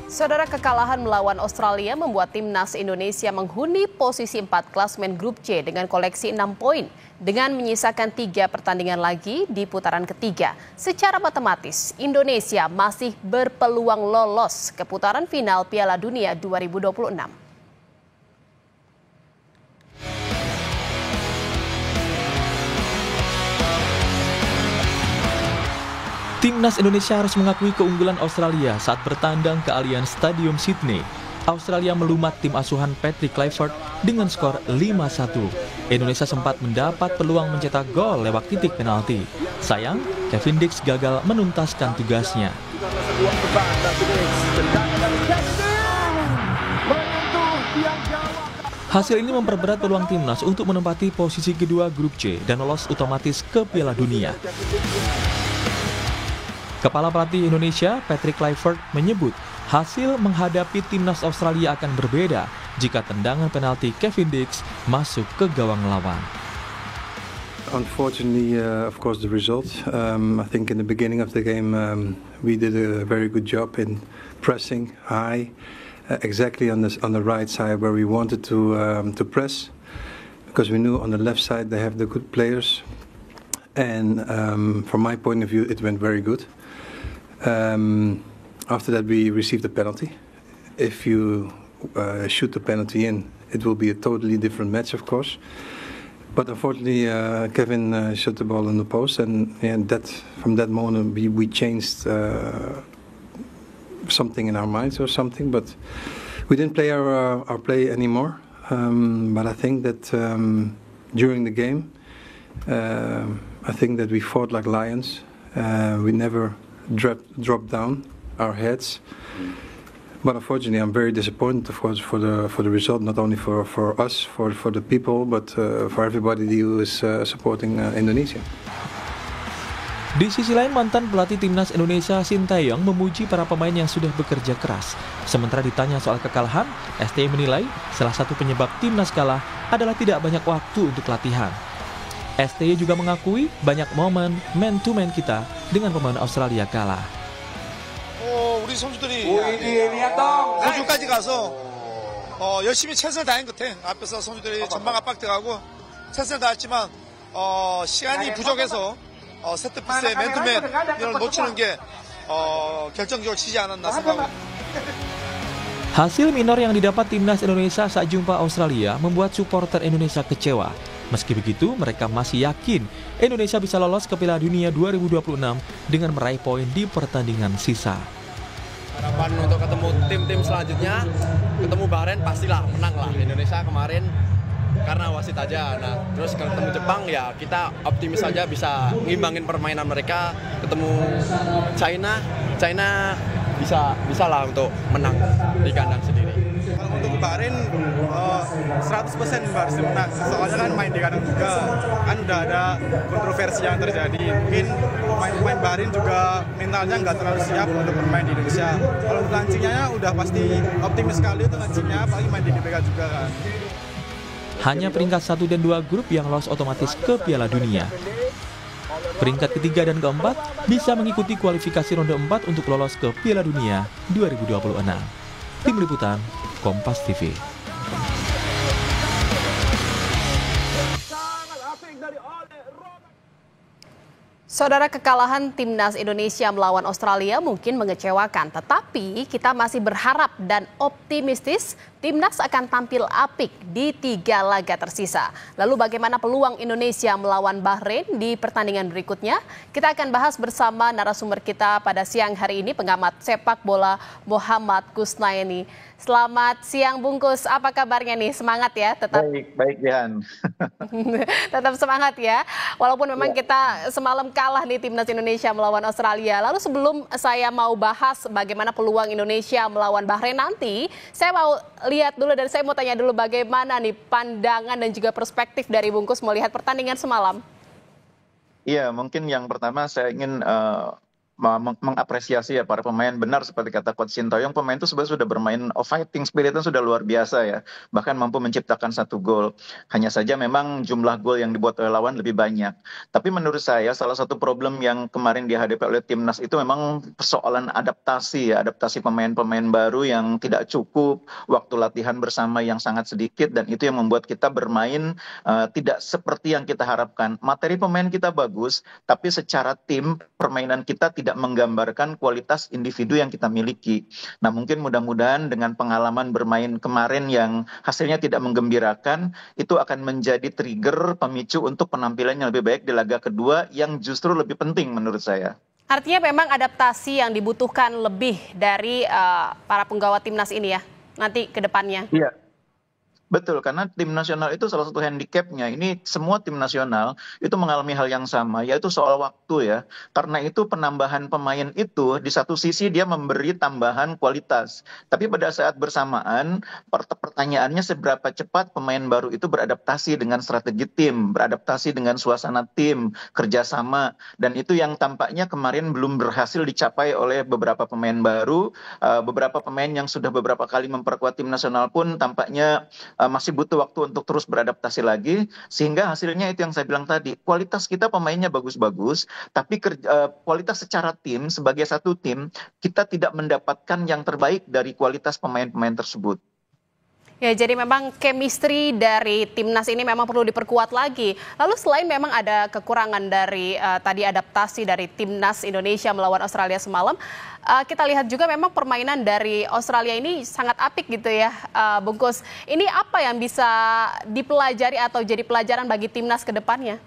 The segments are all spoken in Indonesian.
Saudara, kekalahan melawan Australia membuat timnas Indonesia menghuni posisi 4 klasmen grup C dengan koleksi 6 poin. Dengan menyisakan 3 pertandingan lagi di putaran ketiga, secara matematis Indonesia masih berpeluang lolos ke putaran final Piala Dunia 2026. Timnas Indonesia harus mengakui keunggulan Australia saat bertandang ke Allianz Stadium Sydney. Australia melumat tim asuhan Patrick Kluivert dengan skor 5-1. Indonesia sempat mendapat peluang mencetak gol lewat titik penalti. Sayang, Kevin Dix gagal menuntaskan tugasnya. Hasil ini memperberat peluang timnas untuk menempati posisi kedua grup C dan lolos otomatis ke Piala Dunia. Kepala pelatih Indonesia, Patrick Kluivert, menyebut hasil menghadapi timnas Australia akan berbeda jika tendangan penalti Kevin Dix masuk ke gawang lawan. Unfortunately, of course, the result. I think in the beginning of the game, we did a very good job in pressing high, exactly on the right side where we wanted to press, because we knew on the left side they have the good players, and from my point of view, it went very good. After that, we received a penalty. If you shoot the penalty in, it will be a totally different match, of course. But unfortunately, Kevin shot the ball in the post, and from that moment we changed something in our minds or something. But we didn't play our play anymore. But I think that during the game, I think that we fought like lions. We never dropped down our heads, but unfortunately I'm very disappointed, of course, for the result, not only for us, for the people, but for everybody who is supporting Indonesia. Di sisi lain, mantan pelatih timnas Indonesia Sintayong memuji para pemain yang sudah bekerja keras. Sementara ditanya soal kekalahan, STY menilai salah satu penyebab timnas kalah adalah tidak banyak waktu untuk latihan. STY juga mengakui banyak momen man-to-man kita dengan pemain Australia kalah. 우리 선수들이 호주까지 가서 열심히 최선을 다한 것 같아. 앞에서 선수들이 전방 압박돼가고 최선을 다했지만 시간이 부족해서 세트피스의 맨투맨 이걸 놓치는 게 결정적으로 치지 않았나 생각합니다. Hasil minor yang didapat timnas Indonesia saat jumpa Australia membuat supporter Indonesia kecewa. Meski begitu, mereka masih yakin Indonesia bisa lolos ke Piala Dunia 2026 dengan meraih poin di pertandingan sisa. Harapan untuk ketemu tim-tim selanjutnya, ketemu Bahrain pastilah menang lah. Indonesia kemarin karena wasit aja. Nah, terus ketemu Jepang ya kita optimis saja bisa ngimbangin permainan mereka. Ketemu China bisa lah untuk menang di kandang sendiri. Untuk Bahrain 100% harus menang. Soalnya kan main di kandang juga, kan udah ada kontroversi yang terjadi. Mungkin pemain Bahrain juga mentalnya nggak terlalu siap untuk bermain di Indonesia. Kalau untuk lancingnya udah pasti optimis sekali untuk lancingnya, apalagi main di DBK juga kan. Hanya peringkat 1 dan 2 grup yang lolos otomatis ke Piala Dunia. Peringkat ketiga dan keempat bisa mengikuti kualifikasi ronde 4 untuk lolos ke Piala Dunia 2026. Tim Liputan, Kompas TV. Saudara, kekalahan timnas Indonesia melawan Australia mungkin mengecewakan, tetapi kita masih berharap dan optimistis timnas akan tampil apik di 3 laga tersisa. Lalu bagaimana peluang Indonesia melawan Bahrain di pertandingan berikutnya? Kita akan bahas bersama narasumber kita pada siang hari ini, pengamat sepak bola Muhammad Kusnaini. Selamat siang Bungkus, apa kabarnya nih? Semangat ya? Tetap baik Dian. Tetap semangat ya, walaupun memang kita semalam kalah nih timnas Indonesia melawan Australia. Lalu sebelum saya mau bahas bagaimana peluang Indonesia melawan Bahrain nanti, saya mau lihat dulu dan saya mau tanya dulu bagaimana nih pandangan dan juga perspektif dari Bungkus melihat pertandingan semalam. Iya, mungkin yang pertama saya ingin mengapresiasi ya para pemain. Benar seperti kata Coach Sintayong, pemain itu sebenarnya sudah bermain fighting spiritnya sudah luar biasa ya, bahkan mampu menciptakan 1 gol. Hanya saja memang jumlah gol yang dibuat oleh lawan lebih banyak. Tapi menurut saya salah satu problem yang kemarin dihadapi oleh timnas itu memang persoalan adaptasi ya, adaptasi pemain-pemain baru yang tidak cukup, waktu latihan bersama yang sangat sedikit, dan itu yang membuat kita bermain tidak seperti yang kita harapkan. Materi pemain kita bagus, tapi secara tim permainan kita tidak menggambarkan kualitas individu yang kita miliki. Nah, mungkin mudah-mudahan dengan pengalaman bermain kemarin yang hasilnya tidak menggembirakan, itu akan menjadi trigger pemicu untuk penampilan yang lebih baik di laga kedua yang justru lebih penting menurut saya. Artinya memang adaptasi yang dibutuhkan lebih dari para penggawa timnas ini ya, nanti ke depannya. Iya. Betul, karena tim nasional itu salah satu handicapnya. Ini semua tim nasional itu mengalami hal yang sama, yaitu soal waktu ya. Karena itu penambahan pemain itu di satu sisi dia memberi tambahan kualitas. Tapi pada saat bersamaan, pertanyaannya seberapa cepat pemain baru itu beradaptasi dengan strategi tim, beradaptasi dengan suasana tim, kerjasama. Dan itu yang tampaknya kemarin belum berhasil dicapai oleh beberapa pemain baru. Beberapa pemain yang sudah beberapa kali memperkuat tim nasional pun tampaknya masih butuh waktu untuk terus beradaptasi lagi, sehingga hasilnya itu yang saya bilang tadi, kualitas kita pemainnya bagus-bagus, tapi kualitas secara tim sebagai satu tim kita tidak mendapatkan yang terbaik dari kualitas pemain-pemain tersebut. Ya, jadi memang chemistry dari timnas ini memang perlu diperkuat lagi. Lalu selain memang ada kekurangan dari tadi adaptasi dari timnas Indonesia melawan Australia semalam, kita lihat juga memang permainan dari Australia ini sangat apik gitu ya, Bungkus. Ini apa yang bisa dipelajari atau jadi pelajaran bagi timnas ke depannya?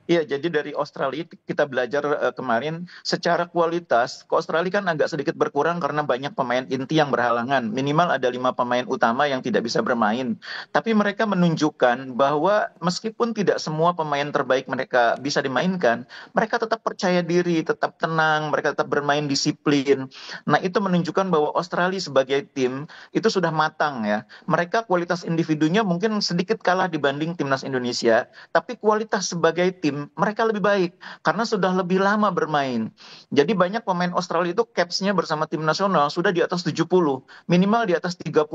Iya, jadi dari Australia kita belajar kemarin secara kualitas, ke Australia kan agak sedikit berkurang karena banyak pemain inti yang berhalangan. Minimal ada 5 pemain utama yang tidak bisa bermain. Tapi mereka menunjukkan bahwa meskipun tidak semua pemain terbaik mereka bisa dimainkan, mereka tetap percaya diri, tetap tenang, mereka tetap bermain disiplin. Nah, itu menunjukkan bahwa Australia sebagai tim itu sudah matang ya. Mereka kualitas individunya mungkin sedikit kalah dibanding timnas Indonesia, tapi kualitas sebagai tim mereka lebih baik karena sudah lebih lama bermain. Jadi banyak pemain Australia itu capsnya bersama tim nasional sudah di atas 70, minimal di atas 30.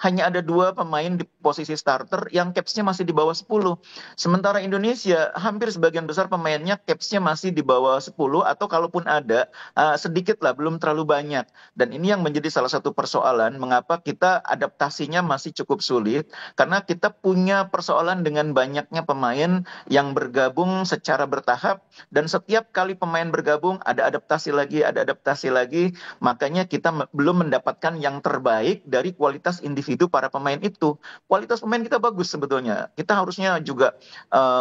Hanya ada 2 pemain di posisi starter yang capsnya masih di bawah 10. Sementara Indonesia hampir sebagian besar pemainnya capsnya masih di bawah 10, atau kalaupun ada sedikit lah, belum terlalu banyak. Dan ini yang menjadi salah satu persoalan mengapa kita adaptasinya masih cukup sulit, karena kita punya persoalan dengan banyaknya pemain yang bergabung secara bertahap, dan setiap kali pemain bergabung ada adaptasi lagi, makanya kita belum mendapatkan yang terbaik dari kualitas individu para pemain itu. Kualitas pemain kita bagus sebetulnya, kita harusnya juga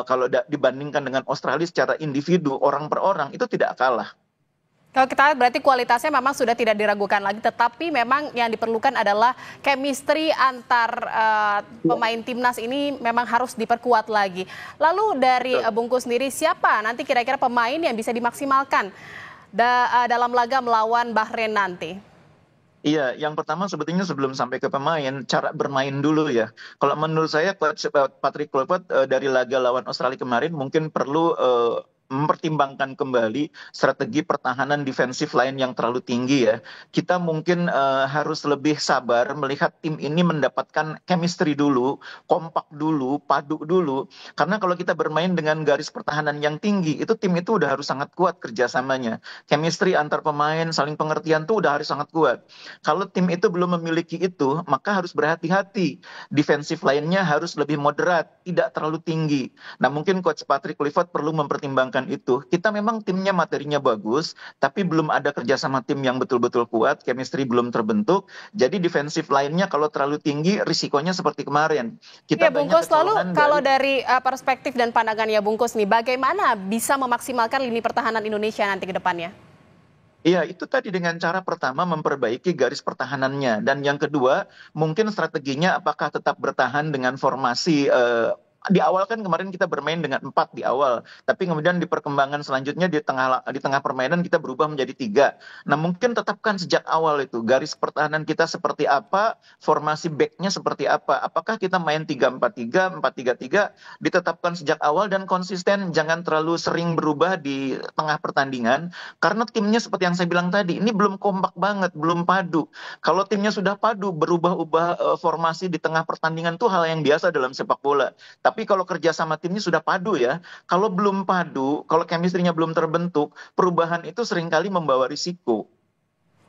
kalau dibandingkan dengan Australia secara individu, orang per orang itu tidak kalah. Kalau kita lihat berarti kualitasnya memang sudah tidak diragukan lagi, tetapi memang yang diperlukan adalah chemistry antar pemain timnas ini memang harus diperkuat lagi. Lalu dari Bungkus sendiri, siapa nanti kira-kira pemain yang bisa dimaksimalkan dalam laga melawan Bahrain nanti? Iya, yang pertama sebetulnya sebelum sampai ke pemain, cara bermain dulu ya. Kalau menurut saya Patrick Kluivert dari laga lawan Australia kemarin mungkin perlu mempertimbangkan kembali strategi pertahanan defensif lain yang terlalu tinggi ya. Kita mungkin harus lebih sabar melihat tim ini mendapatkan chemistry dulu, kompak dulu, padu dulu. Karena kalau kita bermain dengan garis pertahanan yang tinggi, itu tim itu udah harus sangat kuat kerjasamanya. Chemistry antar pemain, saling pengertian tuh udah harus sangat kuat. Kalau tim itu belum memiliki itu, maka harus berhati-hati. Defensif lainnya harus lebih moderat, tidak terlalu tinggi. Nah, mungkin Coach Patrick Kluivert perlu mempertimbangkan itu. Kita memang timnya materinya bagus, tapi belum ada kerjasama tim yang betul-betul kuat, chemistry belum terbentuk. Jadi defensif lainnya kalau terlalu tinggi, risikonya seperti kemarin. Kita ya, Bungkus, lalu kalau dari perspektif dan pandangannya Bungkus nih, bagaimana bisa memaksimalkan lini pertahanan Indonesia nanti ke depannya? Iya, itu tadi dengan cara pertama memperbaiki garis pertahanannya. Dan yang kedua, mungkin strateginya apakah tetap bertahan dengan formasi di awal kan kemarin kita bermain dengan 4 di awal, tapi kemudian di perkembangan selanjutnya di tengah permainan kita berubah menjadi 3. Nah, mungkin tetapkan sejak awal itu garis pertahanan kita seperti apa, formasi backnya seperti apa. Apakah kita main 3-4-3, 4-3-3, ditetapkan sejak awal dan konsisten, jangan terlalu sering berubah di tengah pertandingan, karena timnya seperti yang saya bilang tadi, ini belum kompak banget, belum padu. Kalau timnya sudah padu, berubah-ubah formasi di tengah pertandingan itu hal yang biasa dalam sepak bola. Tapi kalau kerja sama timnya sudah padu ya, kalau belum padu, kalau chemistry-nya belum terbentuk, perubahan itu seringkali membawa risiko.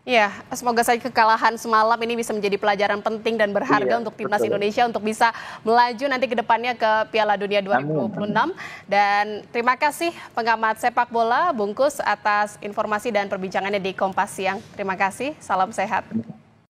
Ya, semoga saja kekalahan semalam ini bisa menjadi pelajaran penting dan berharga untuk timnas Indonesia untuk bisa melaju nanti ke depannya ke Piala Dunia 2026. Dan terima kasih pengamat sepak bola Bungkus atas informasi dan perbincangannya di Kompas Siang. Terima kasih, salam sehat.